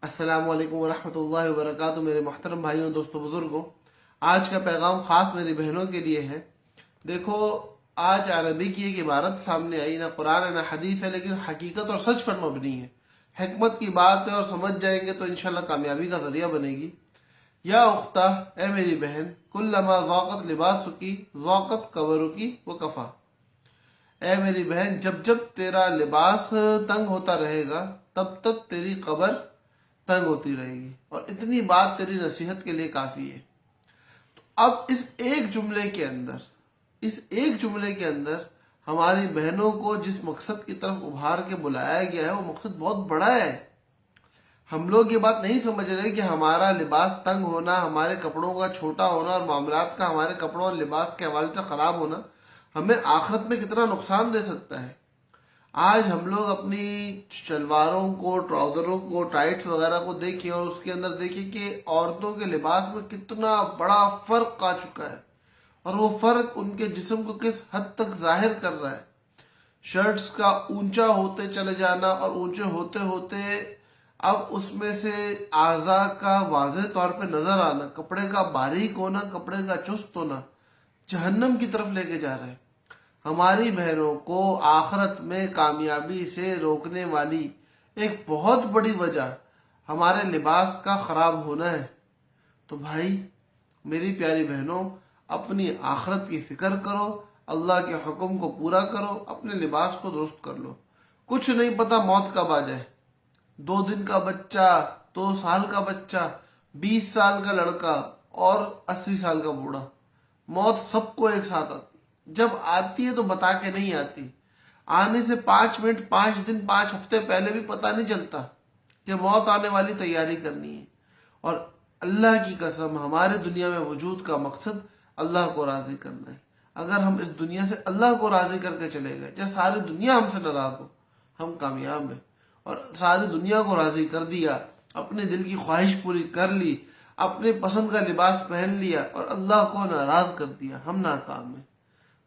السلام علیکم ورحمۃ اللہ وبرکاتہ۔ میرے محترم بھائیوں، دوستوں، بزرگوں، آج کا پیغام خاص میری بہنوں کے لیے ہے۔ دیکھو، آج عربی کی ایک عبارت سامنے آئی، نہ قرآن ہے نہ حدیث ہے، لیکن حقیقت اور سچ پر مبنی ہے، حکمت کی بات ہے، اور سمجھ جائیں گے تو انشاءاللہ کامیابی کا ذریعہ بنے گی۔ یا اختہ، اے میری بہن، کلما ذاقت لباسکی ذاقت قبرکی و کفا۔ اے میری بہن، جب جب تیرا لباس تنگ ہوتا رہے گا تب تب تیری قبر تنگ ہوتی رہے گی، اور اتنی بات تیری نصیحت کے لیے کافی ہے۔ اب اس ایک جملے کے اندر ہماری بہنوں کو جس مقصد کی طرف ابھار کے بلایا گیا ہے وہ مقصد بہت بڑا ہے۔ ہم لوگ یہ بات نہیں سمجھ رہے کہ ہمارا لباس تنگ ہونا، ہمارے کپڑوں کا چھوٹا ہونا اور معاملات کا ہمارے کپڑوں اور لباس کے حوالے سے خراب ہونا ہمیں آخرت میں کتنا نقصان دے سکتا ہے۔ آج ہم لوگ اپنی شلواروں کو، ٹراؤزروں کو، ٹائٹس وغیرہ کو دیکھیں اور اس کے اندر دیکھیں کہ عورتوں کے لباس میں کتنا بڑا فرق آ چکا ہے، اور وہ فرق ان کے جسم کو کس حد تک ظاہر کر رہا ہے۔ شرٹس کا اونچا ہوتے چلے جانا اور اونچے ہوتے ہوتے اب اس میں سے اعضاء کا واضح طور پہ نظر آنا، کپڑے کا باریک ہونا، کپڑے کا چست ہونا، جہنم کی طرف لے کے جا رہے ہیں۔ ہماری بہنوں کو آخرت میں کامیابی سے روکنے والی ایک بہت بڑی وجہ ہمارے لباس کا خراب ہونا ہے۔ تو بھائی، میری پیاری بہنوں، اپنی آخرت کی فکر کرو، اللہ کے حکم کو پورا کرو، اپنے لباس کو درست کر لو۔ کچھ نہیں پتا موت کب آ جائے، 2 دن کا بچہ، 2 سال کا بچہ، 20 سال کا لڑکا اور 80 سال کا بوڑھا، موت سب کو ایک ساتھ آتی ہے۔ جب آتی ہے تو بتا کے نہیں آتی، آنے سے 5 منٹ، 5 دن، 5 ہفتے پہلے بھی پتہ نہیں چلتا کہ موت آنے والی تیاری کرنی ہے۔ اور اللہ کی قسم، ہمارے دنیا میں وجود کا مقصد اللہ کو راضی کرنا ہے۔ اگر ہم اس دنیا سے اللہ کو راضی کر کے چلے گئے، جب ساری دنیا ہم سے ناراض ہو، ہم کامیاب ہیں۔ اور ساری دنیا کو راضی کر دیا، اپنے دل کی خواہش پوری کر لی، اپنے پسند کا لباس پہن لیا اور اللہ کو ناراض کر دیا، ہم ناکام ہیں۔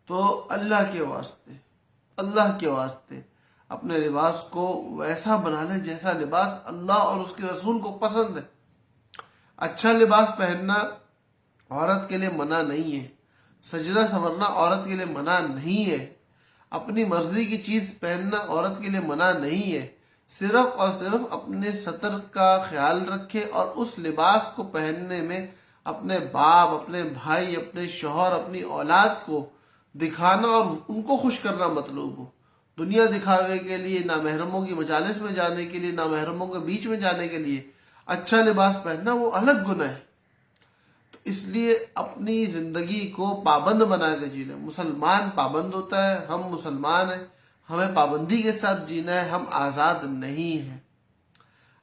تو اللہ کے واسطے اپنے لباس کو ویسا بنا لیں جیسا لباس اللہ اور اس کے رسول کو پسند ہے۔ اچھا لباس پہننا عورت کے لیے منع نہیں ہے، سجدہ سنورنا عورت کے لیے منع نہیں ہے، اپنی مرضی کی چیز پہننا عورت کے لیے منع نہیں ہے۔ صرف اور صرف اپنے سطر کا خیال رکھے اور اس لباس کو پہننے میں اپنے باپ، اپنے بھائی، اپنے شوہر، اپنی اولاد کو دکھانا اور ان کو خوش کرنا مطلوب ہو۔ دنیا دکھاوے کے لیے، نامحرموں کی مجالس میں جانے کے لیے، نامحرموں کے بیچ میں جانے کے لیے اچھا لباس پہننا وہ الگ گناہ ہے۔ تو اس لیے اپنی زندگی کو پابند بنا کے جینا۔ مسلمان پابند ہوتا ہے، ہم مسلمان ہیں، ہمیں پابندی کے ساتھ جینا ہے، ہم آزاد نہیں ہیں۔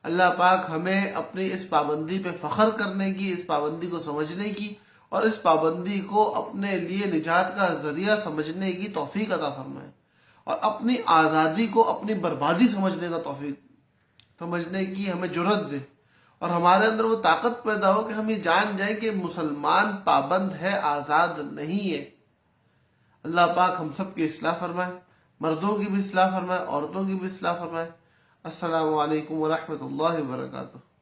اللہ پاک ہمیں اپنی اس پابندی پہ فخر کرنے کی، اس پابندی کو سمجھنے کی اور اس پابندی کو اپنے لیے نجات کا ذریعہ سمجھنے کی توفیق عطا فرمائے، اور اپنی آزادی کو اپنی بربادی سمجھنے کا توفیق، سمجھنے کی ہمیں جرأت دے، اور ہمارے اندر وہ طاقت پیدا ہو کہ ہم یہ جان جائیں کہ مسلمان پابند ہے، آزاد نہیں ہے۔ اللہ پاک ہم سب کی اصلاح فرمائے، مردوں کی بھی اصلاح فرمائے، عورتوں کی بھی اصلاح فرمائے۔ السلام علیکم ورحمۃ اللہ وبرکاتہ۔